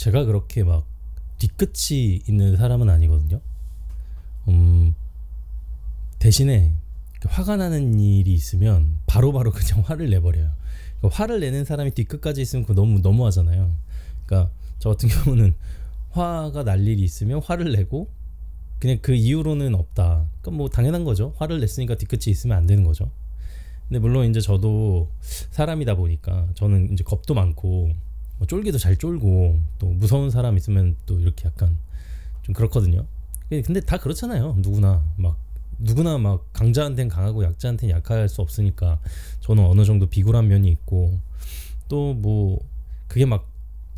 제가 그렇게 막 뒤끝이 있는 사람은 아니거든요. 대신에 화가 나는 일이 있으면 바로바로 그냥 화를 내버려요. 그러니까 화를 내는 사람이 뒤끝까지 있으면 그거 너무 너무하잖아요. 그러니까 저 같은 경우는 화가 날 일이 있으면 화를 내고 그냥 그 이후로는 없다. 그러니까 뭐 당연한 거죠. 화를 냈으니까 뒤끝이 있으면 안 되는 거죠. 근데 물론 이제 저도 사람이다 보니까 저는 이제 겁도 많고 뭐 쫄기도 잘 쫄고 또 무서운 사람 있으면 또 이렇게 약간 좀 그렇거든요. 근데 다 그렇잖아요. 누구나 막 강자한테는 강하고 약자한테는 약할 수 없으니까 저는 어느 정도 비굴한 면이 있고 또 뭐 그게 막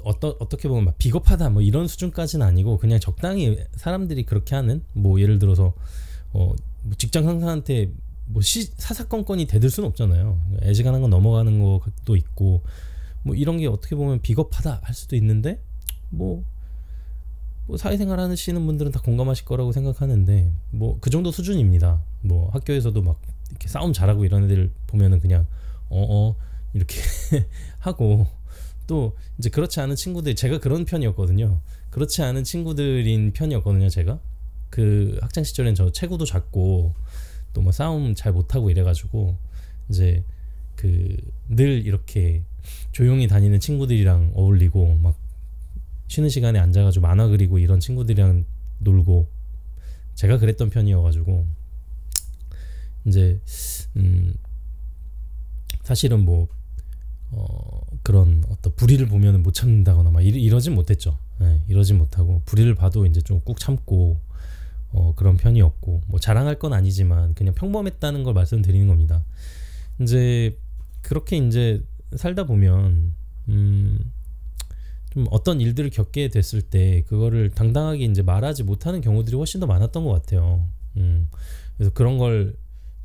어떻게 보면 막 비겁하다 뭐 이런 수준까지는 아니고 그냥 적당히 사람들이 그렇게 하는 뭐 예를 들어서 뭐 직장 상사한테 뭐 사사건건이 대들 수는 없잖아요. 애지간한 건 넘어가는 것도 있고 뭐 이런 게 어떻게 보면 비겁하다 할 수도 있는데 뭐 사회생활 하시는 분들은 다 공감하실 거라고 생각하는데 뭐 그 정도 수준입니다. 뭐 학교에서도 막 이렇게 싸움 잘하고 이런 애들 보면은 그냥 이렇게 하고 또 이제 그렇지 않은 친구들 제가 그런 편이었거든요. 그렇지 않은 친구들인 편이었거든요. 제가 그 학창 시절엔 저 체구도 작고 또 뭐 싸움 잘 못하고 이래가지고 이제 그 늘 이렇게 조용히 다니는 친구들이랑 어울리고 막 쉬는 시간에 앉아가지고 만화 그리고 이런 친구들이랑 놀고 제가 그랬던 편이어가지고 이제 사실은 뭐 그런 어떤 불의를 보면은 못 참는다거나 막 이러진 못했죠. 네, 이러진 못하고 불의를 봐도 이제 좀 꾹 참고 그런 편이었고 뭐 자랑할 건 아니지만 그냥 평범했다는 걸 말씀드리는 겁니다. 이제 그렇게 이제 살다 보면 좀 어떤 일들을 겪게 됐을 때 그거를 당당하게 이제 말하지 못하는 경우들이 훨씬 더 많았던 것 같아요. 그래서 그런 걸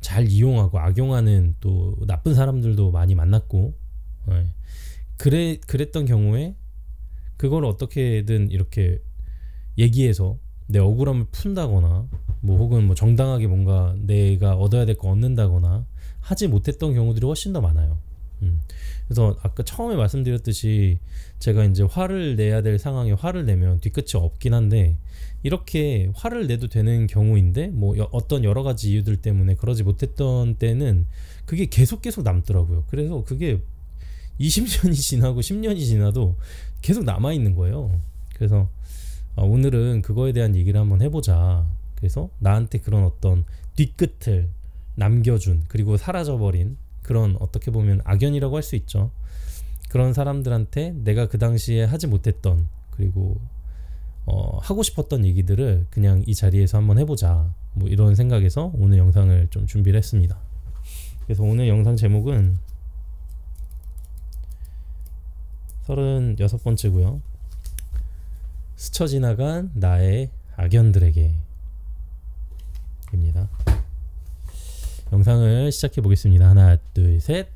잘 이용하고 악용하는 또 나쁜 사람들도 많이 만났고, 그랬던 경우에 그걸 어떻게든 이렇게 얘기해서 내 억울함을 푼다거나 뭐 혹은 뭐 정당하게 뭔가 내가 얻어야 될 거 얻는다거나 하지 못했던 경우들이 훨씬 더 많아요. 그래서 아까 처음에 말씀드렸듯이 제가 이제 화를 내야 될 상황에 화를 내면 뒤끝이 없긴 한데 이렇게 화를 내도 되는 경우인데 뭐 어떤 여러 가지 이유들 때문에 그러지 못했던 때는 그게 계속 남더라고요. 그래서 그게 20년이 지나고 10년이 지나도 계속 남아있는 거예요. 그래서 오늘은 그거에 대한 얘기를 한번 해보자. 그래서 나한테 그런 어떤 뒤끝을 남겨준 그리고 사라져버린 그런 어떻게 보면 악연이라고 할 수 있죠. 그런 사람들한테 내가 그 당시에 하지 못했던 그리고 하고 싶었던 얘기들을 그냥 이 자리에서 한번 해보자 뭐 이런 생각에서 오늘 영상을 좀 준비를 했습니다. 그래서 오늘 영상 제목은 36번째고요. 스쳐 지나간 나의 악연들에게 입니다. 영상을 시작해 보겠습니다. 하나, 둘, 셋.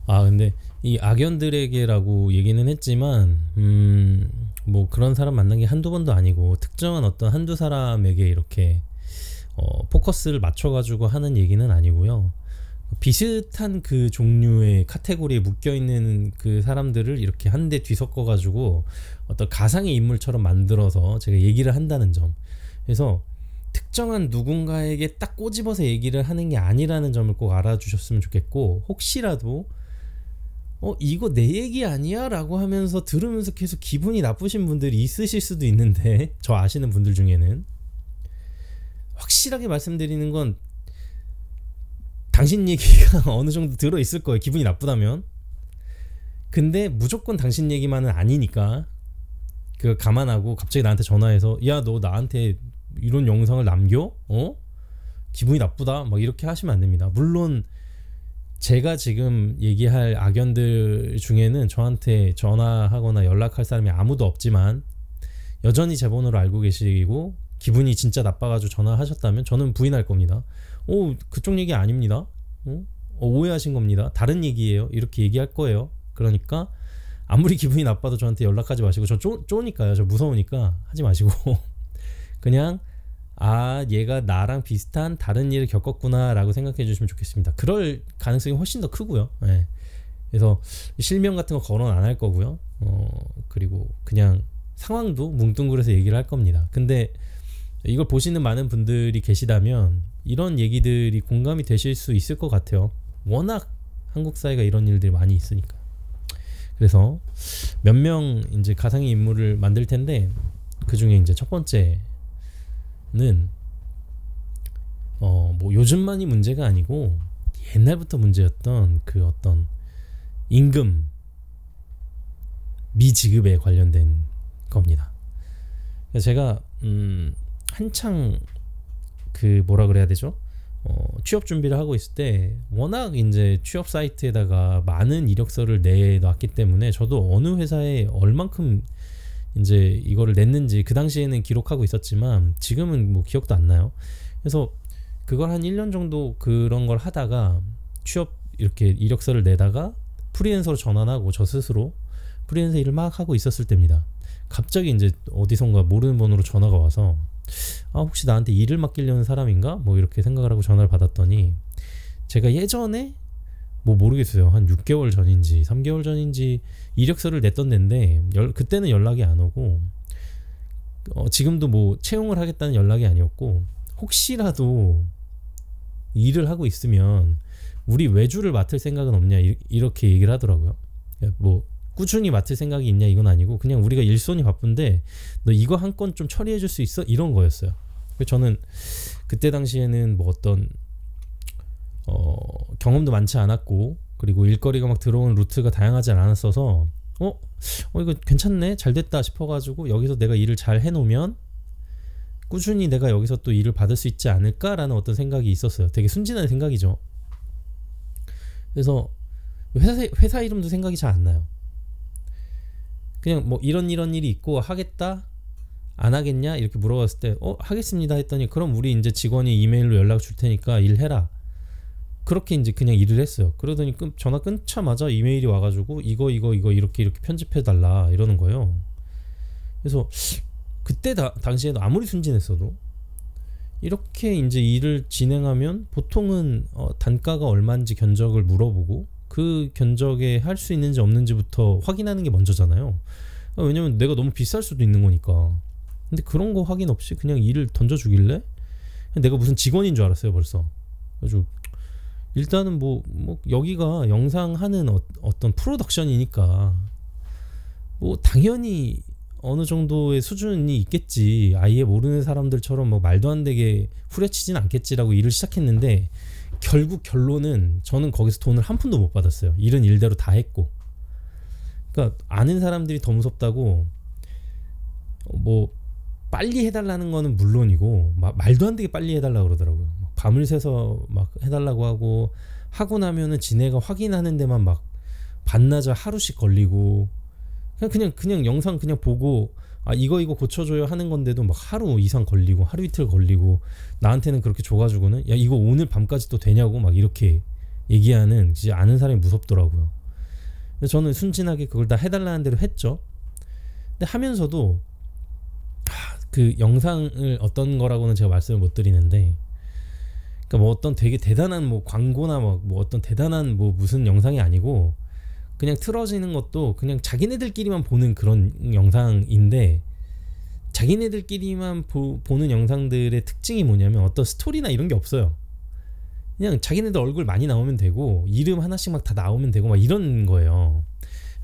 근데 이 악연들에게라고 얘기는 했지만 뭐 그런 사람 만난 게 한두 번도 아니고 특정한 어떤 한두 사람에게 이렇게 포커스를 맞춰가지고 하는 얘기는 아니고요. 비슷한 그 종류의 카테고리에 묶여있는 그 사람들을 이렇게 한데 뒤섞어가지고 어떤 가상의 인물처럼 만들어서 제가 얘기를 한다는 점. 그래서 특정한 누군가에게 딱 꼬집어서 얘기를 하는 게 아니라는 점을 꼭 알아주셨으면 좋겠고, 혹시라도 이거 내 얘기 아니야? 라고 하면서 들으면서 계속 기분이 나쁘신 분들이 있으실 수도 있는데, 저 아시는 분들 중에는 확실하게 말씀드리는 건 당신 얘기가 어느 정도 들어있을 거예요. 기분이 나쁘다면. 근데 무조건 당신 얘기만은 아니니까 그거 감안하고 갑자기 나한테 전화해서 야, 너 나한테 이런 영상을 남겨? 기분이 나쁘다? 막 이렇게 하시면 안 됩니다. 물론 제가 지금 얘기할 악연들 중에는 저한테 전화하거나 연락할 사람이 아무도 없지만 여전히 제 번호를 알고 계시고 기분이 진짜 나빠가지고 전화하셨다면 저는 부인할 겁니다. 그쪽 얘기 아닙니다. 오해하신 겁니다. 다른 얘기예요. 이렇게 얘기할 거예요. 그러니까 아무리 기분이 나빠도 저한테 연락하지 마시고, 저 쪼니까요. 저 무서우니까 하지 마시고 그냥 얘가 나랑 비슷한 다른 일을 겪었구나 라고 생각해 주시면 좋겠습니다. 그럴 가능성이 훨씬 더 크고요. 예. 그래서 실명 같은 거 거론 안 할 거고요. 그리고 그냥 상황도 뭉뚱그려서 얘기를 할 겁니다. 근데 이걸 보시는 많은 분들이 계시다면 이런 얘기들이 공감이 되실 수 있을 것 같아요. 워낙 한국 사회가 이런 일들이 많이 있으니까. 그래서 몇 명 이제 가상의 인물을 만들 텐데, 그 중에 이제 첫 번째는 뭐 요즘만이 문제가 아니고 옛날부터 문제였던 그 어떤 임금 미지급에 관련된 겁니다. 제가 한창 그 뭐라 그래야 되죠? 취업 준비를 하고 있을 때 워낙 이제 취업 사이트에다가 많은 이력서를 내놨기 때문에 저도 어느 회사에 얼만큼 이제 이거를 냈는지 그 당시에는 기록하고 있었지만 지금은 뭐 기억도 안 나요. 그래서 그걸 한 1년 정도 그런 걸 하다가 취업 이렇게 이력서를 내다가 프리랜서로 전환하고 저 스스로 프리랜서 일을 막 하고 있었을 때입니다. 갑자기 이제 어디선가 모르는 번호로 전화가 와서 혹시 나한테 일을 맡기려는 사람인가? 뭐 이렇게 생각을 하고 전화를 받았더니, 제가 예전에 뭐 모르겠어요. 한 6개월 전인지 3개월 전인지 이력서를 냈던 데인데 그때는 연락이 안 오고 지금도 뭐 채용을 하겠다는 연락이 아니었고, 혹시라도 일을 하고 있으면 우리 외주를 맡을 생각은 없냐 이렇게 얘기를 하더라고요. 뭐 꾸준히 맡을 생각이 있냐 이건 아니고 그냥 우리가 일손이 바쁜데 너 이거 한 건 좀 처리해 줄 수 있어? 이런 거였어요. 그래서 저는 그때 당시에는 뭐 어떤 경험도 많지 않았고, 그리고 일거리가 막 들어오는 루트가 다양하지 않았어서 이거 괜찮네, 잘 됐다 싶어가지고 여기서 내가 일을 잘 해놓으면 꾸준히 내가 여기서 또 일을 받을 수 있지 않을까라는 어떤 생각이 있었어요. 되게 순진한 생각이죠. 그래서 회사 이름도 생각이 잘 안 나요. 그냥 뭐 이런 일이 있고 하겠다? 안 하겠냐? 이렇게 물어봤을 때 하겠습니다 했더니, 그럼 우리 이제 직원이 이메일로 연락 줄 테니까 일해라. 그렇게 이제 그냥 일을 했어요. 그러더니 전화 끊자마자 이메일이 와가지고 이거 이렇게 편집해 달라 이러는 거예요. 그래서 그때 당시에도 아무리 순진했어도 이렇게 이제 일을 진행하면 보통은 단가가 얼마인지 견적을 물어보고 그 견적에 할 수 있는지 없는지부터 확인하는 게 먼저잖아요. 왜냐면 내가 너무 비쌀 수도 있는 거니까. 근데 그런 거 확인 없이 그냥 일을 던져주길래 내가 무슨 직원인 줄 알았어요 벌써. 그래서 일단은 뭐 여기가 영상하는 어떤 프로덕션이니까 뭐 당연히 어느 정도의 수준이 있겠지, 아예 모르는 사람들처럼 뭐 말도 안 되게 후려치진 않겠지라고 일을 시작했는데, 결국 결론은 저는 거기서 돈을 한 푼도 못 받았어요. 일은 일대로 다 했고. 그러니까 아는 사람들이 더 무섭다고 뭐 빨리 해달라는 거는 물론이고 말도 안 되게 빨리 해달라고 그러더라고요. 막 밤을 새서 막 해달라고 하고 나면은 지네가 확인하는 데만 막 반나절 하루씩 걸리고, 그냥 영상 그냥 보고 이거 고쳐줘요 하는 건데도 막 하루 이상 걸리고 하루 이틀 걸리고, 나한테는 그렇게 줘가지고는 야 이거 오늘 밤까지 또 되냐고 막 이렇게 얘기하는, 진짜 아는 사람이 무섭더라고요. 그래서 저는 순진하게 그걸 다 해달라는 대로 했죠. 근데 하면서도 그 영상을 어떤 거라고는 제가 말씀을 못 드리는데, 그러니까 뭐 어떤 되게 대단한 뭐 광고나 뭐 어떤 대단한 뭐 무슨 영상이 아니고 그냥 틀어지는 것도 그냥 자기네들끼리만 보는 그런 영상인데, 자기네들끼리만 보는 영상들의 특징이 뭐냐면 어떤 스토리나 이런 게 없어요. 그냥 자기네들 얼굴 많이 나오면 되고 이름 하나씩 막 다 나오면 되고 막 이런 거예요.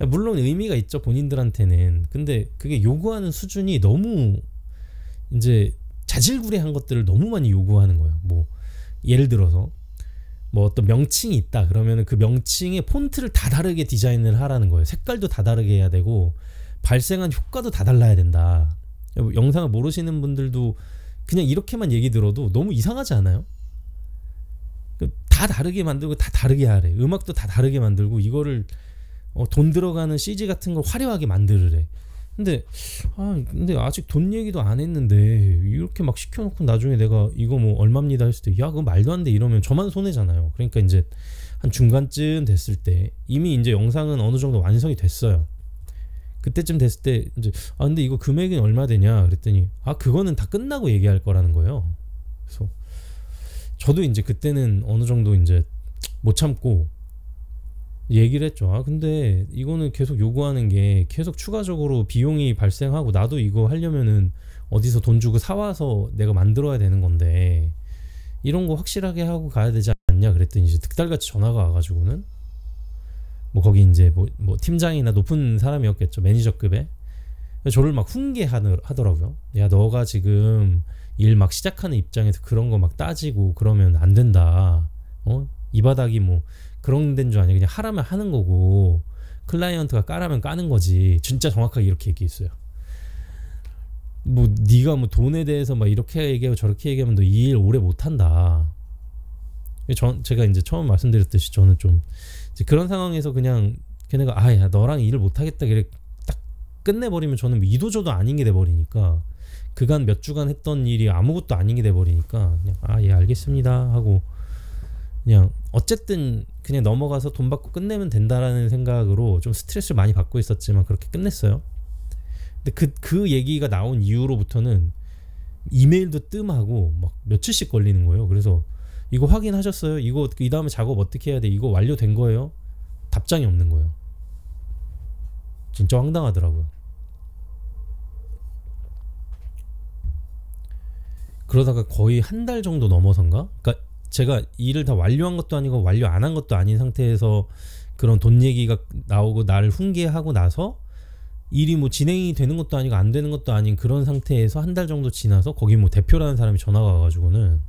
물론 의미가 있죠 본인들한테는. 근데 그게 요구하는 수준이 너무 이제 자질구레한 것들을 너무 많이 요구하는 거예요. 뭐 예를 들어서 뭐 어떤 명칭이 있다 그러면은 그 명칭의 폰트를 다 다르게 디자인을 하라는 거예요. 색깔도 다 다르게 해야 되고 발생한 효과도 다 달라야 된다. 영상을 모르시는 분들도 그냥 이렇게만 얘기 들어도 너무 이상하지 않아요? 다 다르게 만들고 다 다르게 하래. 음악도 다 다르게 만들고 이거를 돈 들어가는 CG 같은 걸 화려하게 만들으래. 근데 아직 돈 얘기도 안 했는데 이렇게 막 시켜놓고 나중에 내가 이거 뭐 얼마입니다 했을 때 야 그거 말도 안 돼 이러면 저만 손해잖아요. 그러니까 이제 한 중간쯤 됐을 때 이미 이제 영상은 어느 정도 완성이 됐어요. 그때쯤 됐을 때 이제 근데 이거 금액은 얼마 되냐 그랬더니 그거는 다 끝나고 얘기할 거라는 거예요. 그래서 저도 이제 그때는 어느 정도 이제 못 참고 얘기를 했죠. 근데 이거는 계속 요구하는 게 계속 추가적으로 비용이 발생하고 나도 이거 하려면은 어디서 돈 주고 사와서 내가 만들어야 되는 건데 이런 거 확실하게 하고 가야 되지 않냐 그랬더니 이제 득달같이 전화가 와가지고는 뭐 거기 이제 뭐 팀장이나 높은 사람이었겠죠. 매니저급에. 저를 막 훈계하더라고요. 야, 너가 지금 일 막 시작하는 입장에서 그런 거 막 따지고 그러면 안 된다. 이 바닥이 뭐 그런 데인 줄 아냐. 그냥 하라면 하는 거고 클라이언트가 까라면 까는 거지. 진짜 정확하게 이렇게 얘기했어요. 뭐 네가 뭐 돈에 대해서 막 이렇게 얘기하고 저렇게 얘기하면 너 이 일 오래 못 한다. 제가 이제 처음 말씀드렸듯이 저는 좀 이제 그런 상황에서 그냥 걔네가 야 너랑 일을 못 하겠다 그래 딱 끝내버리면 저는 뭐 이도저도 아닌 게 돼버리니까 그간 몇 주간 했던 일이 아무것도 아닌 게 돼버리니까 그냥 예 알겠습니다 하고 그냥 어쨌든 그냥 넘어가서 돈 받고 끝내면 된다라는 생각으로 좀 스트레스를 많이 받고 있었지만 그렇게 끝냈어요. 근데 그 얘기가 나온 이후로부터는 이메일도 뜸하고 막 며칠씩 걸리는 거예요. 그래서 이거 확인하셨어요? 이거 이 다음에 작업 어떻게 해야 돼? 이거 완료된 거예요? 답장이 없는 거예요. 진짜 황당하더라고요. 그러다가 거의 한 달 정도 넘어선가? 그러니까 제가 일을 다 완료한 것도 아니고 완료 안 한 것도 아닌 상태에서 그런 돈 얘기가 나오고 나를 훈계하고 나서 일이 뭐 진행이 되는 것도 아니고 안 되는 것도 아닌 그런 상태에서 한 달 정도 지나서 거기 뭐 대표라는 사람이 전화가 와가지고는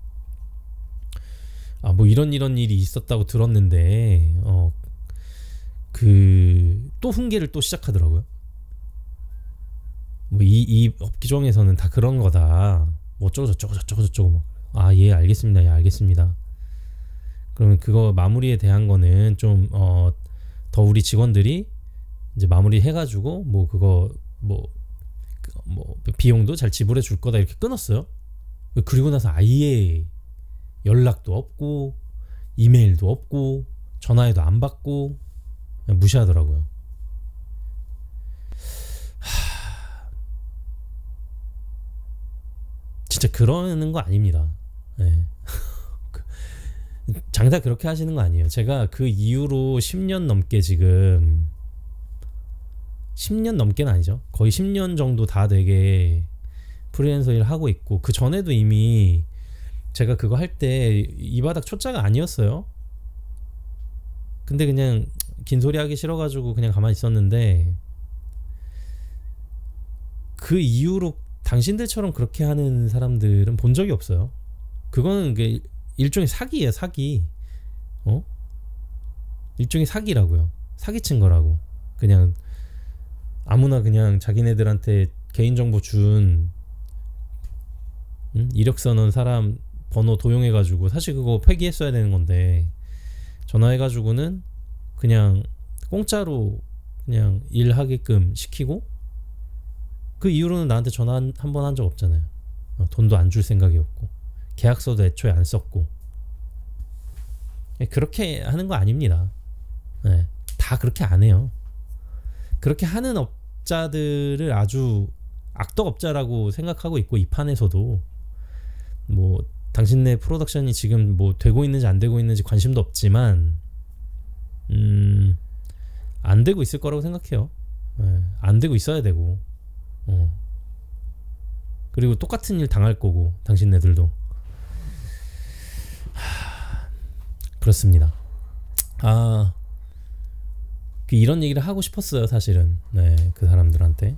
뭐 이런 일이 있었다고 들었는데 또 훈계를 또 시작하더라고요. 뭐 이 업종에서는 다 그런 거다. 뭐 어쩌고 저쩌고 예 알겠습니다. 예 알겠습니다. 그러면 그거 마무리에 대한 거는 좀 더 우리 직원들이 이제 마무리 해가지고 뭐 그거 뭐 비용도 잘 지불해 줄 거다 이렇게 끊었어요. 그리고 나서 아예 연락도 없고 이메일도 없고 전화해도 안 받고 그냥 무시하더라고요. 진짜 그러는 거 아닙니다. 네. 장사 그렇게 하시는 거 아니에요. 제가 그 이후로 10년 넘게 지금 10년 넘게는 아니죠. 거의 10년 정도 다 되게 프리랜서 일 하고 있고 그 전에도 이미 제가 그거 할 때 이 바닥 초짜가 아니었어요. 근데 그냥 긴 소리 하기 싫어가지고 그냥 가만히 있었는데 그 이후로 당신들처럼 그렇게 하는 사람들은 본 적이 없어요. 그거는 일종의 사기예요. 사기. 일종의 사기라고요. 사기친 거라고. 그냥 아무나 그냥 자기네들한테 개인정보 준 이력서 넣은 사람 번호 도용해가지고 사실 그거 폐기했어야 되는 건데 전화해가지고는 그냥 공짜로 그냥 일하게끔 시키고 그 이후로는 나한테 전화 한 번 한 적 없잖아요. 돈도 안 줄 생각이었고 계약서도 애초에 안 썼고 그렇게 하는 거 아닙니다. 네, 다 그렇게 안 해요. 그렇게 하는 업자들을 아주 악덕업자라고 생각하고 있고 이 판에서도 뭐 당신네 프로덕션이 지금 뭐 되고 있는지 안 되고 있는지 관심도 없지만 안 되고 있을 거라고 생각해요. 네, 안 되고 있어야 되고 그리고 똑같은 일 당할 거고 당신네들도 그렇습니다. 이런 얘기를 하고 싶었어요 사실은. 네, 그 사람들한테.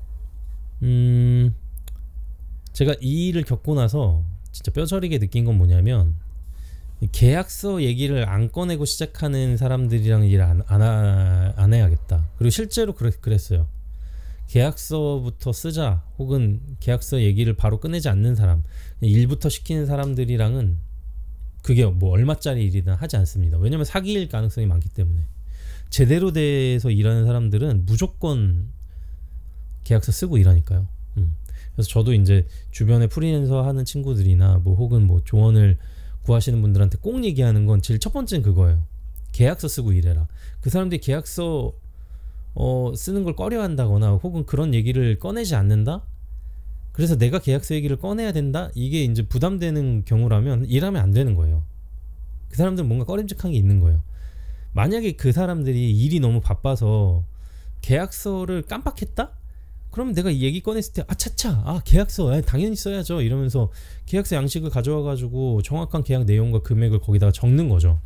제가 이 일을 겪고 나서 진짜 뼈저리게 느낀 건 뭐냐면 계약서 얘기를 안 꺼내고 시작하는 사람들이랑 일을 안 해야겠다. 그리고 실제로 그랬어요. 계약서부터 쓰자 혹은 계약서 얘기를 바로 끝내지 않는 사람, 일부터 시키는 사람들이랑은 그게 뭐 얼마짜리 일이든 하지 않습니다. 왜냐면 사기일 가능성이 많기 때문에. 제대로 돼서 일하는 사람들은 무조건 계약서 쓰고 일하니까요. 그래서 저도 이제 주변에 프리랜서 하는 친구들이나 뭐 혹은 뭐 조언을 구하시는 분들한테 꼭 얘기하는 건 제일 첫 번째는 그거예요. 계약서 쓰고 일해라. 그 사람들이 계약서 쓰는 걸 꺼려한다거나 혹은 그런 얘기를 꺼내지 않는다. 그래서 내가 계약서 얘기를 꺼내야 된다. 이게 이제 부담되는 경우라면 일하면 안 되는 거예요. 그 사람들은 뭔가 꺼림직한 게 있는 거예요. 만약에 그 사람들이 일이 너무 바빠서 계약서를 깜빡했다? 그러면 내가 이 얘기 꺼냈을 때 차차 계약서 당연히 써야죠 이러면서 계약서 양식을 가져와 가지고 정확한 계약 내용과 금액을 거기다가 적는 거죠.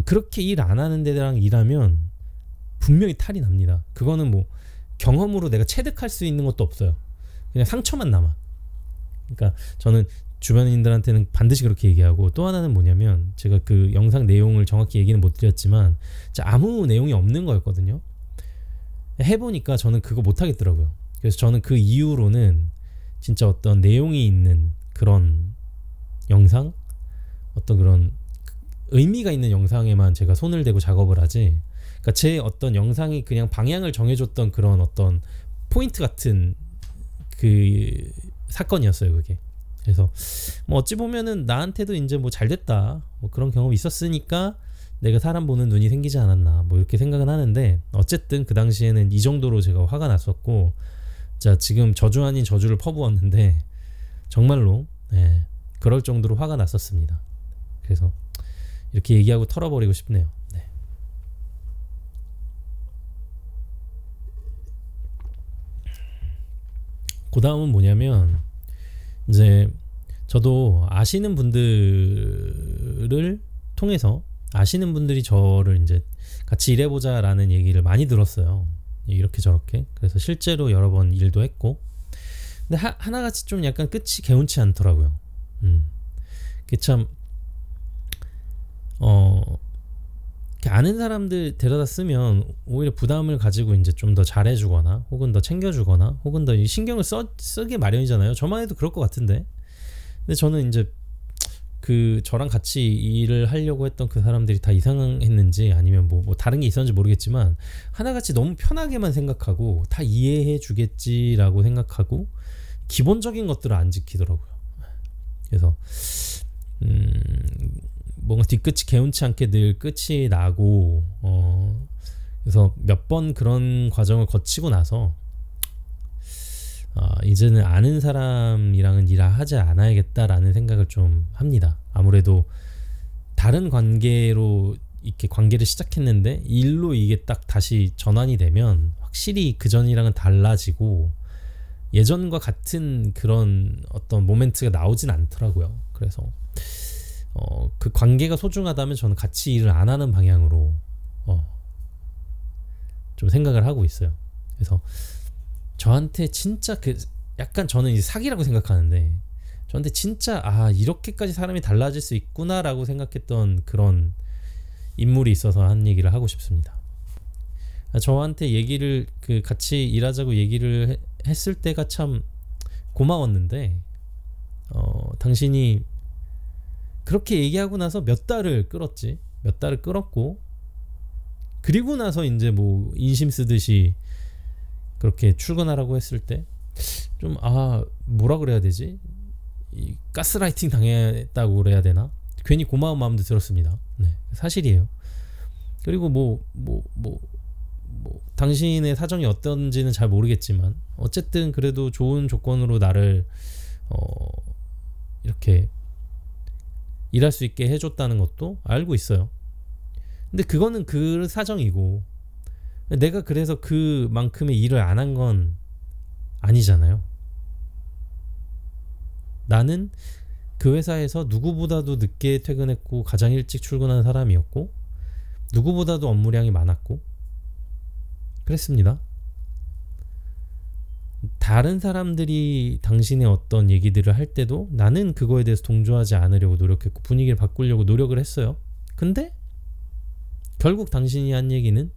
그렇게 일 안 하는 데랑 일하면 분명히 탈이 납니다. 그거는 뭐 경험으로 내가 체득할 수 있는 것도 없어요. 그냥 상처만 남아. 그러니까 저는 주변인들한테는 반드시 그렇게 얘기하고, 또 하나는 뭐냐면 제가 그 영상 내용을 정확히 얘기는 못 드렸지만 아무 내용이 없는 거였거든요. 해보니까 저는 그거 못 하겠더라고요. 그래서 저는 그 이후로는 진짜 어떤 내용이 있는 그런 영상, 어떤 그런 의미가 있는 영상에만 제가 손을 대고 작업을 하지, 그러니까 제 어떤 영상이 그냥 방향을 정해줬던 그런 어떤 포인트 같은 그 사건이었어요 그게. 그래서 뭐 어찌 보면은 나한테도 이제 뭐 잘됐다 뭐 그런 경험이 있었으니까 내가 사람 보는 눈이 생기지 않았나 뭐 이렇게 생각은 하는데, 어쨌든 그 당시에는 이 정도로 제가 화가 났었고, 자 지금 저주 아닌 저주를 퍼부었는데 정말로 그럴 정도로 화가 났었습니다. 그래서 이렇게 얘기하고 털어버리고 싶네요. 네. 그 다음은 뭐냐면, 이제 저도 아시는 분들을 통해서 아시는 분들이 저를 이제 같이 일해보자 라는 얘기를 많이 들었어요. 이렇게 저렇게. 그래서 실제로 여러 번 일도 했고, 근데 하나같이 좀 약간 끝이 개운치 않더라고요. 그게 참 아는 사람들 데려다 쓰면 오히려 부담을 가지고 이제 좀 더 잘해주거나 혹은 더 챙겨주거나 혹은 더 신경을 쓰게 마련이잖아요. 저만 해도 그럴 것 같은데. 근데 저는 이제 그 저랑 같이 일을 하려고 했던 그 사람들이 다 이상했는지 아니면 뭐 다른 게 있었는지 모르겠지만 하나같이 너무 편하게만 생각하고 다 이해해 주겠지라고 생각하고 기본적인 것들을 안 지키더라고요. 그래서 뭔가 뒤끝이 개운치 않게 늘 끝이 나고, 그래서 몇 번 그런 과정을 거치고 나서 이제는 아는 사람이랑은 일하지 않아야겠다라는 생각을 좀 합니다. 아무래도 다른 관계로 이렇게 관계를 시작했는데 일로 이게 딱 다시 전환이 되면 확실히 그전이랑은 달라지고 예전과 같은 그런 어떤 모멘트가 나오진 않더라고요. 그래서 그 관계가 소중하다면 저는 같이 일을 안 하는 방향으로 좀 생각을 하고 있어요. 그래서 저한테 진짜 약간 저는 이제 사기라고 생각하는데, 저한테 진짜 이렇게까지 사람이 달라질 수 있구나라고 생각했던 그런 인물이 있어서 한 얘기를 하고 싶습니다. 저한테 얘기를 같이 일하자고 얘기를 했을 때가 참 고마웠는데, 당신이 그렇게 얘기하고 나서 몇 달을 끌었고, 그리고 나서 이제 뭐 인심 쓰듯이 그렇게 출근하라고 했을 때 좀 뭐라 그래야 되지? 이 가스라이팅 당했다고 그래야 되나? 괜히 고마운 마음도 들었습니다. 네, 사실이에요. 그리고 뭐 당신의 사정이 어떤지는 잘 모르겠지만 어쨌든 그래도 좋은 조건으로 나를 이렇게 일할 수 있게 해줬다는 것도 알고 있어요. 근데 그거는 그 사정이고, 내가 그래서 그만큼의 일을 안 한 건 아니잖아요. 나는 그 회사에서 누구보다도 늦게 퇴근했고 가장 일찍 출근한 사람이었고 누구보다도 업무량이 많았고 그랬습니다. 다른 사람들이 당신의 어떤 얘기들을 할 때도 나는 그거에 대해서 동조하지 않으려고 노력했고 분위기를 바꾸려고 노력을 했어요. 근데 결국 당신이 한 얘기는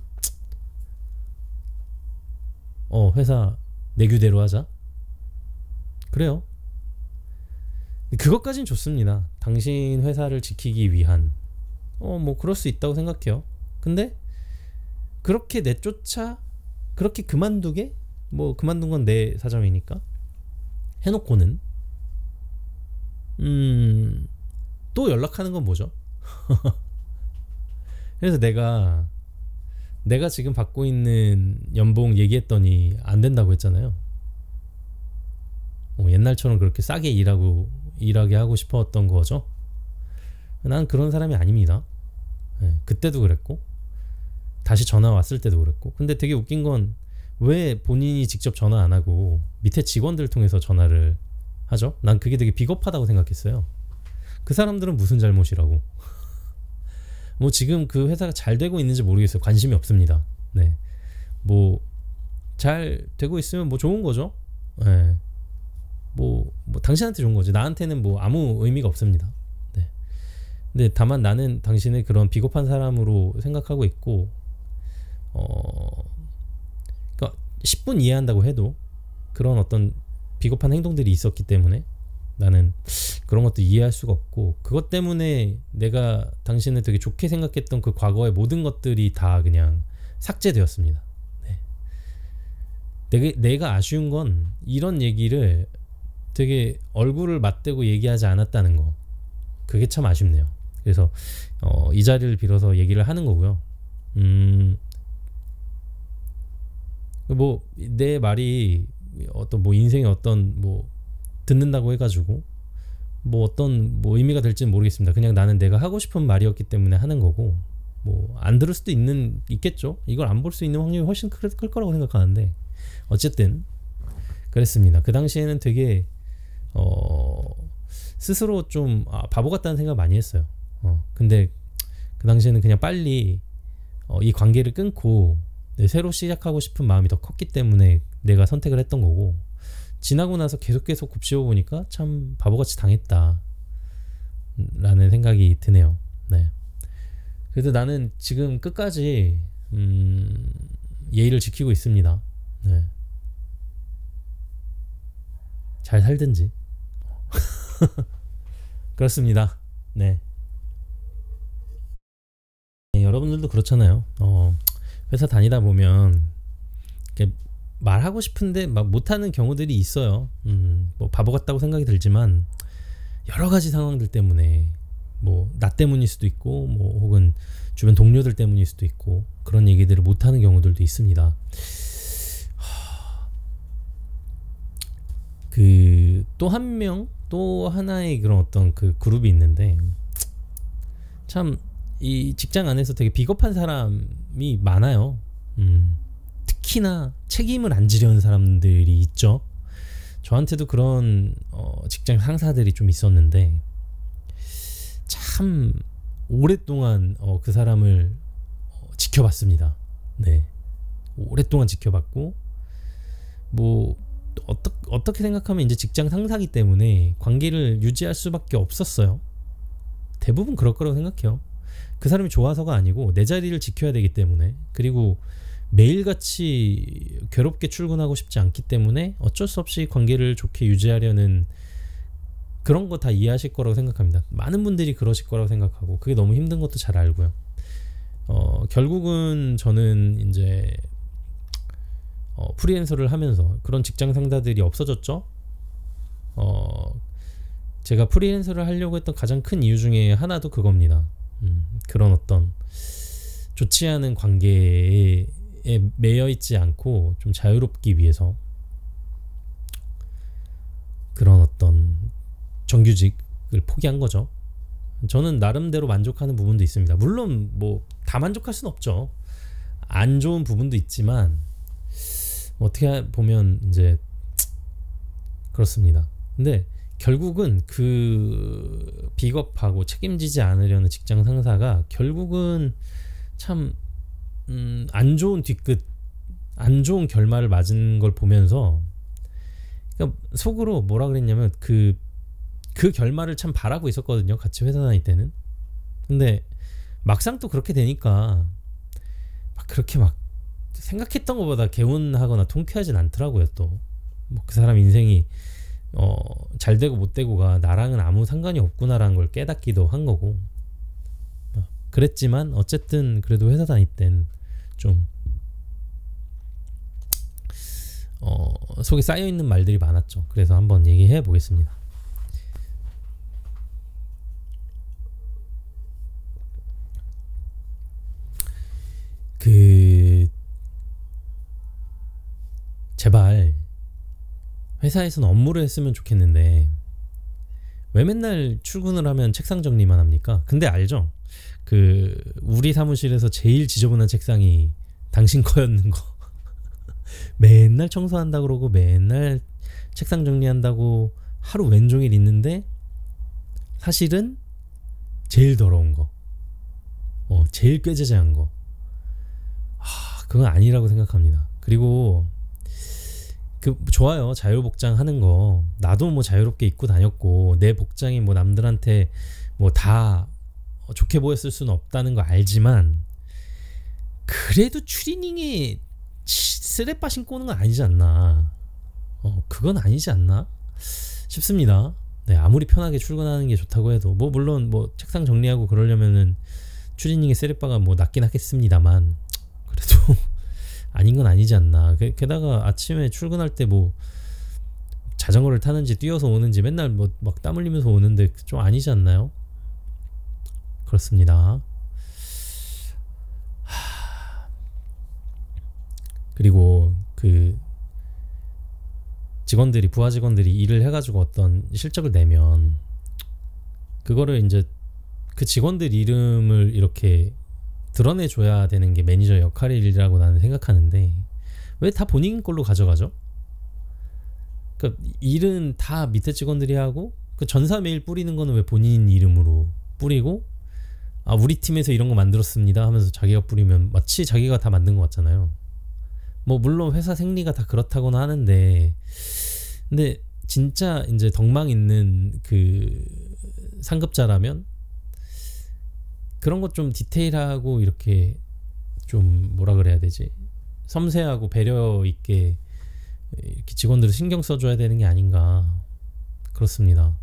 회사 내 규대로 하자. 그래요. 그것까진 좋습니다. 당신 회사를 지키기 위한 뭐 그럴 수 있다고 생각해요. 근데 그렇게 내쫓아 그렇게 그만두게, 뭐 그만둔 건 내 사정이니까 해놓고는 또 연락하는 건 뭐죠? 그래서 내가 내가 지금 받고 있는 연봉 얘기했더니 안 된다고 했잖아요. 옛날처럼 그렇게 싸게 일하게 하고 싶었던 거죠. 난 그런 사람이 아닙니다. 그때도 그랬고 다시 전화 왔을 때도 그랬고. 근데 되게 웃긴 건 왜 본인이 직접 전화 안 하고 밑에 직원들 통해서 전화를 하죠? 난 그게 되게 비겁하다고 생각했어요. 그 사람들은 무슨 잘못이라고. 뭐 지금 그 회사가 잘 되고 있는지 모르겠어요. 관심이 없습니다. 네. 뭐 잘 되고 있으면 뭐 좋은 거죠. 네. 뭐 당신한테 좋은 거지. 나한테는 뭐 아무 의미가 없습니다. 네. 근데 다만 나는 당신을 그런 비겁한 사람으로 생각하고 있고, 그러니까 10분 이해한다고 해도 그런 어떤 비겁한 행동들이 있었기 때문에 나는 그런 것도 이해할 수가 없고, 그것 때문에 내가 당신을 되게 좋게 생각했던 그 과거의 모든 것들이 다 그냥 삭제되었습니다. 네. 내가 아쉬운 건 이런 얘기를 되게 얼굴을 맞대고 얘기하지 않았다는 거. 그게 참 아쉽네요. 그래서 이 자리를 빌어서 얘기를 하는 거고요. 뭐 내 말이 어떤 뭐 인생의 어떤 뭐 듣는다고 해가지고 뭐 어떤 뭐 의미가 될지는 모르겠습니다. 그냥 나는 내가 하고 싶은 말이었기 때문에 하는 거고, 뭐 안 들을 수도 있겠죠. 이걸 안 볼 수 있는 확률이 훨씬 클 거라고 생각하는데, 어쨌든 그랬습니다. 그 당시에는 되게 스스로 좀 바보 같다는 생각 많이 했어요. 근데 그 당시에는 그냥 빨리 이 관계를 끊고 새로 시작하고 싶은 마음이 더 컸기 때문에 내가 선택을 했던 거고, 지나고 나서 계속 곱씹어 보니까 참 바보같이 당했다 라는 생각이 드네요. 네. 그래도 나는 지금 끝까지 예의를 지키고 있습니다. 네. 잘 살든지. 그렇습니다. 네. 여러분들도 그렇잖아요. 회사 다니다 보면 말하고 싶은데 막 못하는 경우들이 있어요. 뭐 바보 같다고 생각이 들지만 여러 가지 상황들 때문에, 뭐 나 때문일 수도 있고, 뭐 혹은 주변 동료들 때문일 수도 있고, 그런 얘기들을 못하는 경우들도 있습니다. 그 또 하나의 그런 어떤 그 그룹이 있는데, 참 이 직장 안에서 되게 비겁한 사람이 많아요. 특히나 책임을 안 지려는 사람들이 있죠. 저한테도 그런 직장 상사들이 좀 있었는데, 참 오랫동안 그 사람을 지켜봤습니다. 네, 오랫동안 지켜봤고, 뭐 어떻게 생각하면 이제 직장 상사기 때문에 관계를 유지할 수밖에 없었어요. 대부분 그럴 거라고 생각해요. 그 사람이 좋아서가 아니고 내 자리를 지켜야 되기 때문에, 그리고 매일같이 괴롭게 출근하고 싶지 않기 때문에 어쩔 수 없이 관계를 좋게 유지하려는, 그런 거 다 이해하실 거라고 생각합니다. 많은 분들이 그러실 거라고 생각하고, 그게 너무 힘든 것도 잘 알고요. 결국은 저는 이제 프리랜서를 하면서 그런 직장 상사들이 없어졌죠. 제가 프리랜서를 하려고 했던 가장 큰 이유 중에 하나도 그겁니다. 그런 어떤 좋지 않은 관계에 매여 있지 않고 좀 자유롭기 위해서 그런 어떤 정규직을 포기한 거죠. 저는 나름대로 만족하는 부분도 있습니다. 물론 뭐 다 만족할 수는 없죠. 안 좋은 부분도 있지만 어떻게 보면 이제 그렇습니다. 근데 결국은 그 비겁하고 책임지지 않으려는 직장 상사가 결국은 참 안 좋은 뒤끝, 안 좋은 결말을 맞은 걸 보면서, 그러니까 속으로 뭐라 그랬냐면 그 결말을 참 바라고 있었거든요. 같이 회사 다닐 때는. 근데 막상 또 그렇게 되니까 막 그렇게 막 생각했던 것보다 개운하거나 통쾌하진 않더라고요. 또 뭐 그 사람 인생이 잘 되고 못 되고가 나랑은 아무 상관이 없구나라는 걸 깨닫기도 한 거고, 그랬지만 어쨌든 그래도 회사 다닐 땐 좀 속에 쌓여있는 말들이 많았죠. 그래서 한번 얘기해 보겠습니다. 그 회사에서는 업무를 했으면 좋겠는데 왜 맨날 출근을 하면 책상 정리만 합니까? 근데 알죠? 그 우리 사무실에서 제일 지저분한 책상이 당신 거였는 거. 맨날 청소한다 그러고 맨날 책상 정리한다고 하루 왼종일 있는데 사실은 제일 더러운 거, 제일 꾀죄죄한 거, 그건 아니라고 생각합니다. 그리고 그 좋아요, 자유복장 하는 거. 나도 뭐 자유롭게 입고 다녔고 내 복장이 뭐 남들한테 뭐 다 좋게 보였을 수는 없다는 거 알지만 그래도 추리닝에 쓰레빠 신고 오는 건 아니지 않나. 그건 아니지 않나 싶습니다. 네, 아무리 편하게 출근하는 게 좋다고 해도 뭐 물론 뭐 책상 정리하고 그러려면은 추리닝에 쓰레빠가 뭐 낫긴 하겠습니다만 그래도 아닌 건 아니지 않나. 게다가 아침에 출근할 때 뭐 자전거를 타는지 뛰어서 오는지 맨날 뭐 막 땀 흘리면서 오는데 좀 아니지 않나요? 그렇습니다. 그리고 그 직원들이 부하 직원들이 일을 해가지고 어떤 실적을 내면 그거를 이제 그 직원들 이름을 이렇게 드러내줘야 되는 게 매니저 역할이라고 나는 생각하는데 왜 다 본인 걸로 가져가죠? 그 일은 다 밑에 직원들이 하고 그 전사 메일 뿌리는 거는 왜 본인 이름으로 뿌리고 우리 팀에서 이런 거 만들었습니다 하면서 자기가 뿌리면 마치 자기가 다 만든 것 같잖아요. 뭐 물론 회사 생리가 다 그렇다고는 하는데 근데 진짜 이제 덕망 있는 그 상급자라면 그런 것 좀 디테일하고 이렇게 좀 뭐라 그래야 되지? 섬세하고 배려 있게 이렇게 직원들을 신경 써줘야 되는 게 아닌가. 그렇습니다.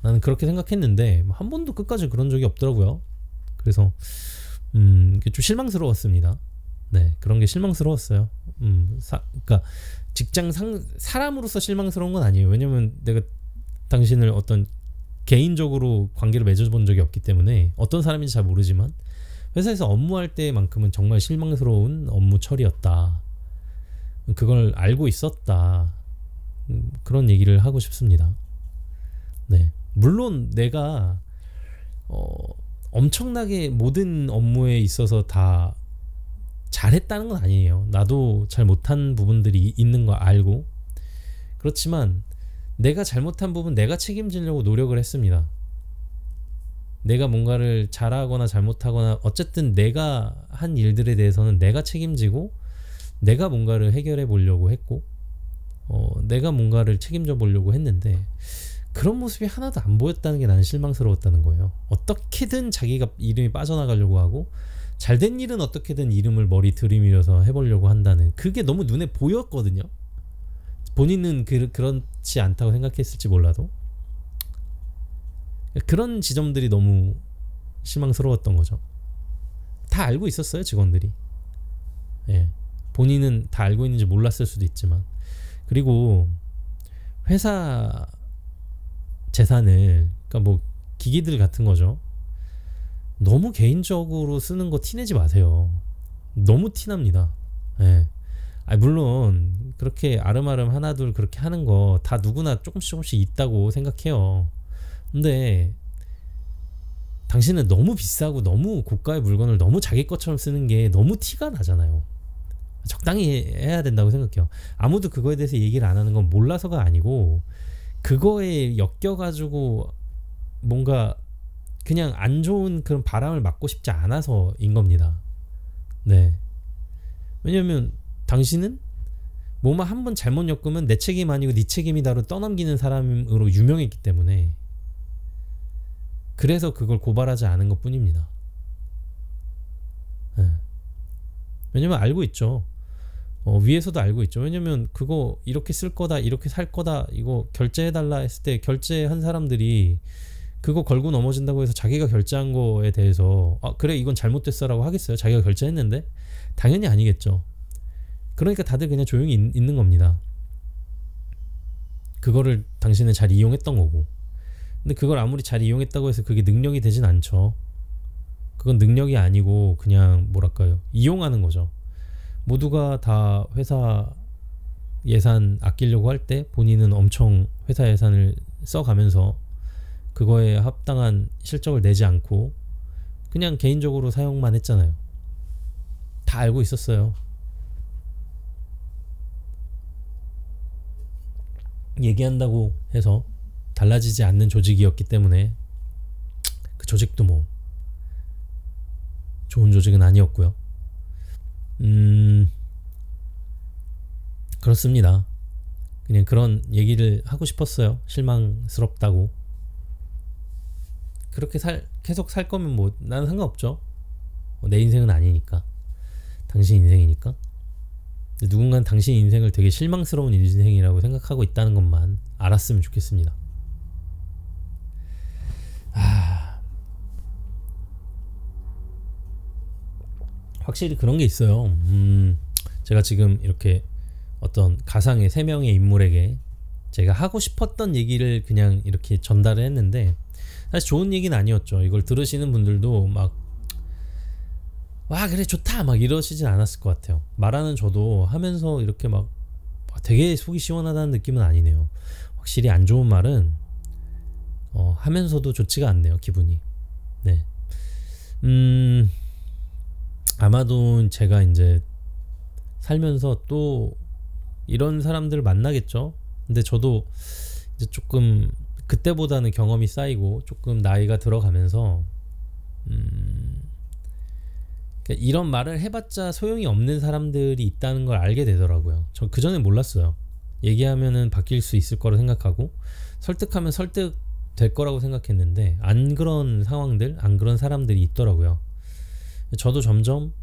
나는 그렇게 생각했는데 한 번도 끝까지 그런 적이 없더라고요. 그래서 좀 실망스러웠습니다. 네, 그런 게 실망스러웠어요. 그러니까 직장 사람으로서 실망스러운 건 아니에요. 왜냐면 내가 당신을 어떤 개인적으로 관계를 맺어본 적이 없기 때문에 어떤 사람인지 잘 모르지만 회사에서 업무할 때만큼은 정말 실망스러운 업무 처리였다. 그걸 알고 있었다. 그런 얘기를 하고 싶습니다. 네, 물론 내가 엄청나게 모든 업무에 있어서 다 잘했다는 건 아니에요. 나도 잘 못한 부분들이 있는 거 알고 그렇지만 내가 잘못한 부분 내가 책임지려고 노력을 했습니다. 내가 뭔가를 잘하거나 잘못하거나 어쨌든 내가 한 일들에 대해서는 내가 책임지고 내가 뭔가를 해결해 보려고 했고 내가 뭔가를 책임져 보려고 했는데 그런 모습이 하나도 안 보였다는 게 나는 실망스러웠다는 거예요. 어떻게든 자기가 이름이 빠져나가려고 하고 잘된 일은 어떻게든 이름을 머리 들이밀어서 해보려고 한다는 그게 너무 눈에 보였거든요. 본인은 그렇지 않다고 생각했을지 몰라도 그런 지점들이 너무 실망스러웠던 거죠. 다 알고 있었어요, 직원들이. 예, 본인은 다 알고 있는지 몰랐을 수도 있지만. 그리고 회사 재산을, 그러니까 뭐 기기들 같은 거죠, 너무 개인적으로 쓰는 거 티내지 마세요. 너무 티납니다. 예. 물론 그렇게 아름아름 하나둘 그렇게 하는 거 다 누구나 조금씩 있다고 생각해요. 근데 당신은 너무 비싸고 너무 고가의 물건을 너무 자기 것처럼 쓰는 게 너무 티가 나잖아요. 적당히 해야 된다고 생각해요. 아무도 그거에 대해서 얘기를 안 하는 건 몰라서가 아니고 그거에 엮여가지고 뭔가 그냥 안 좋은 그런 바람을 맞고 싶지 않아서인 겁니다. 네. 왜냐면 당신은 뭐만 한 번 잘못 엮으면 내 책임 아니고 네 책임이다로 떠넘기는 사람으로 유명했기 때문에 그래서 그걸 고발하지 않은 것 뿐입니다. 네. 왜냐면 알고 있죠. 위에서도 알고 있죠. 왜냐면 그거 이렇게 쓸 거다, 이렇게 살 거다, 이거 결제해달라 했을 때 결제한 사람들이 그거 걸고 넘어진다고 해서 자기가 결제한 거에 대해서 그래 이건 잘못됐어 라고 하겠어요? 자기가 결제했는데? 당연히 아니겠죠. 그러니까 다들 그냥 조용히 있는 겁니다. 그거를 당신은 잘 이용했던 거고. 근데 그걸 아무리 잘 이용했다고 해서 그게 능력이 되진 않죠. 그건 능력이 아니고 그냥 뭐랄까요, 이용하는 거죠. 모두가 다 회사 예산 아끼려고 할 때 본인은 엄청 회사 예산을 써가면서 그거에 합당한 실적을 내지 않고 그냥 개인적으로 사용만 했잖아요. 다 알고 있었어요. 얘기한다고 해서 달라지지 않는 조직이었기 때문에 그 조직도 뭐 좋은 조직은 아니었고요. 그렇습니다. 그냥 그런 얘기를 하고 싶었어요. 실망스럽다고. 그렇게 계속 살 거면 뭐 나는 상관없죠. 내 인생은 아니니까. 당신 인생이니까. 누군가는 당신 인생을 되게 실망스러운 인생이라고 생각하고 있다는 것만 알았으면 좋겠습니다. 확실히 그런 게 있어요. 제가 지금 이렇게 어떤 가상의 3명의 인물에게 제가 하고 싶었던 얘기를 그냥 이렇게 전달을 했는데 사실 좋은 얘기는 아니었죠. 이걸 들으시는 분들도 막 와 그래 좋다 막 이러시진 않았을 것 같아요. 말하는 저도 하면서 이렇게 막 되게 속이 시원하다는 느낌은 아니네요. 확실히 안 좋은 말은 하면서도 좋지가 않네요. 기분이. 네. 아마도 제가 이제 살면서 또 이런 사람들을 만나겠죠. 근데 저도 이제 조금 그때보다는 경험이 쌓이고 조금 나이가 들어가면서 그러니까 이런 말을 해봤자 소용이 없는 사람들이 있다는 걸 알게 되더라고요. 저 그전에 몰랐어요. 얘기하면은 바뀔 수 있을 거라 생각하고 설득하면 설득될 거라고 생각했는데 안 그런 상황들, 안 그런 사람들이 있더라고요. 저도 점점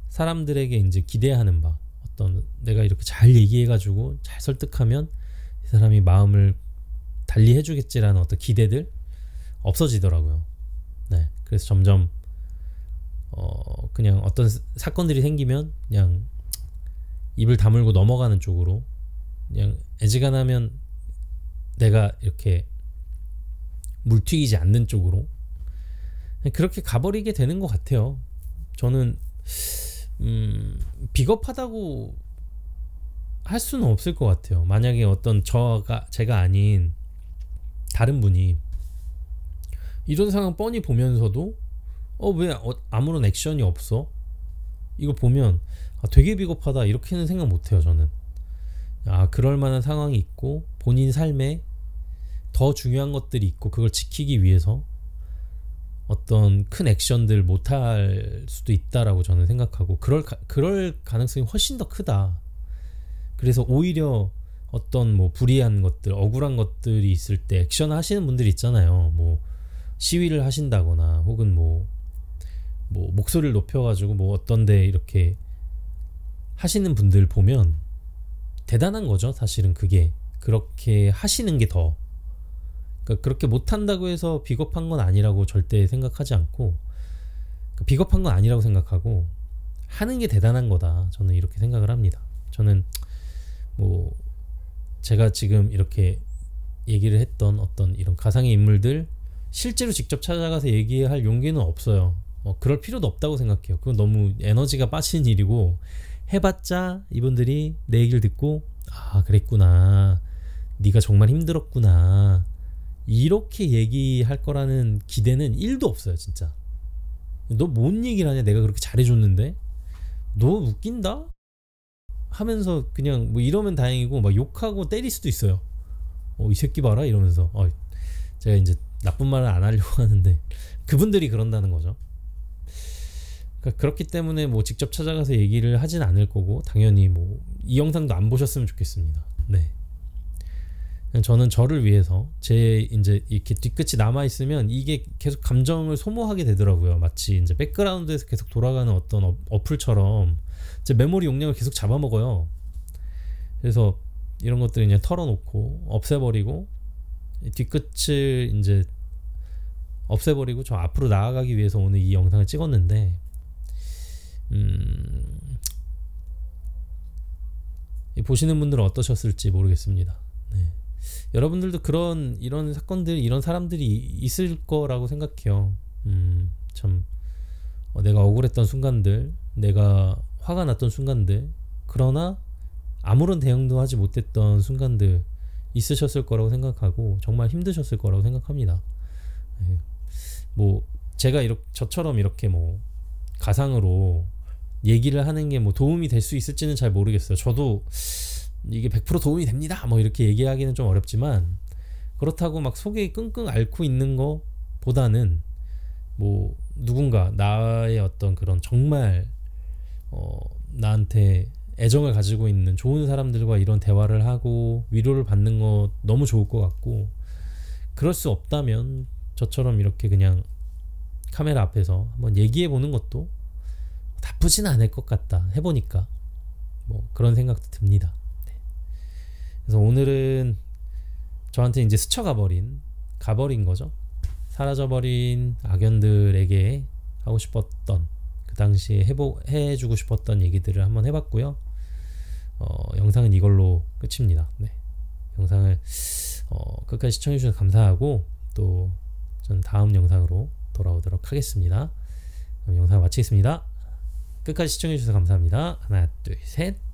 사람들에게 이제 기대하는 바 어떤 내가 이렇게 잘 얘기해가지고 잘 설득하면 이 사람이 마음을 달리 해주겠지라는 어떤 기대들 없어지더라고요. 네, 그래서 점점 그냥 어떤 사건들이 생기면 그냥 입을 다물고 넘어가는 쪽으로 그냥 애지간하면 내가 이렇게 물튀기지 않는 쪽으로 그렇게 가버리게 되는 것 같아요. 저는 비겁하다고 할 수는 없을 것 같아요. 만약에 어떤 제가 아닌 다른 분이 이런 상황 뻔히 보면서도 왜 아무런 액션이 없어? 이거 보면 되게 비겁하다 이렇게는 생각 못해요. 저는 그럴 만한 상황이 있고 본인 삶에 더 중요한 것들이 있고 그걸 지키기 위해서 어떤 큰 액션들 못할 수도 있다라고 저는 생각하고 그럴 가능성이 훨씬 더 크다. 그래서 오히려 어떤 뭐 불이한 것들, 억울한 것들이 있을 때 액션 하시는 분들이 있잖아요. 뭐 시위를 하신다거나 혹은 뭐 목소리를 높여가지고 뭐 어떤데 이렇게 하시는 분들 보면 대단한 거죠. 사실은 그게 그렇게 하시는 게 더 그러니까 그렇게 못한다고 해서 비겁한 건 아니라고 절대 생각하지 않고 비겁한 건 아니라고 생각하고 하는 게 대단한 거다. 저는 이렇게 생각을 합니다. 저는 뭐 제가 지금 이렇게 얘기를 했던 어떤 이런 가상의 인물들 실제로 직접 찾아가서 얘기할 용기는 없어요. 그럴 필요도 없다고 생각해요. 그건 너무 에너지가 빠지는 일이고 해봤자 이분들이 내 얘기를 듣고 그랬구나, 네가 정말 힘들었구나 이렇게 얘기할 거라는 기대는 1도 없어요. 진짜 너 뭔 얘기를 하냐, 내가 그렇게 잘해줬는데 너 웃긴다 하면서 그냥 뭐 이러면 다행이고 막 욕하고 때릴 수도 있어요. 이 새끼 봐라 이러면서 제가 이제 나쁜 말을 안 하려고 하는데 그분들이 그런다는 거죠. 그러니까 그렇기 때문에 뭐 직접 찾아가서 얘기를 하진 않을 거고 당연히 뭐 이 영상도 안 보셨으면 좋겠습니다. 네. 저는 저를 위해서 제 이제 이렇게 뒤끝이 남아 있으면 이게 계속 감정을 소모하게 되더라고요. 마치 이제 백그라운드에서 계속 돌아가는 어떤 어플처럼 제 메모리 용량을 계속 잡아먹어요. 그래서 이런 것들을 그냥 털어놓고 없애버리고 뒤끝을 이제 없애버리고 저 앞으로 나아가기 위해서 오늘 이 영상을 찍었는데 보시는 분들은 어떠셨을지 모르겠습니다. 네. 여러분들도 이런 사건들, 이런 사람들이 있을 거라고 생각해요. 참 내가 억울했던 순간들, 내가 화가 났던 순간들, 그러나 아무런 대응도 하지 못했던 순간들 있으셨을 거라고 생각하고 정말 힘드셨을 거라고 생각합니다. 예. 뭐 제가 저처럼 이렇게 뭐 가상으로 얘기를 하는 게 뭐 도움이 될 수 있을지는 잘 모르겠어요. 저도 이게 100% 도움이 됩니다 뭐 이렇게 얘기하기는 좀 어렵지만, 그렇다고 막 속에 끙끙 앓고 있는 거 보다는 뭐 누군가 나의 어떤 그런 정말 나한테 애정을 가지고 있는 좋은 사람들과 이런 대화를 하고 위로를 받는 거 너무 좋을 것 같고, 그럴 수 없다면 저처럼 이렇게 그냥 카메라 앞에서 한번 얘기해 보는 것도 나쁘진 않을 것 같다, 해보니까 뭐 그런 생각도 듭니다. 네. 그래서 오늘은 저한테 이제 가버린 거죠. 사라져버린 악연들에게 하고 싶었던, 그 당시에 해주고 싶었던 얘기들을 한번 해봤고요. 영상은 이걸로 끝입니다. 네. 영상을 끝까지 시청해주셔서 감사하고, 또 전 다음 영상으로 돌아오도록 하겠습니다. 그럼 영상 마치겠습니다. 끝까지 시청해주셔서 감사합니다. 하나, 둘, 셋.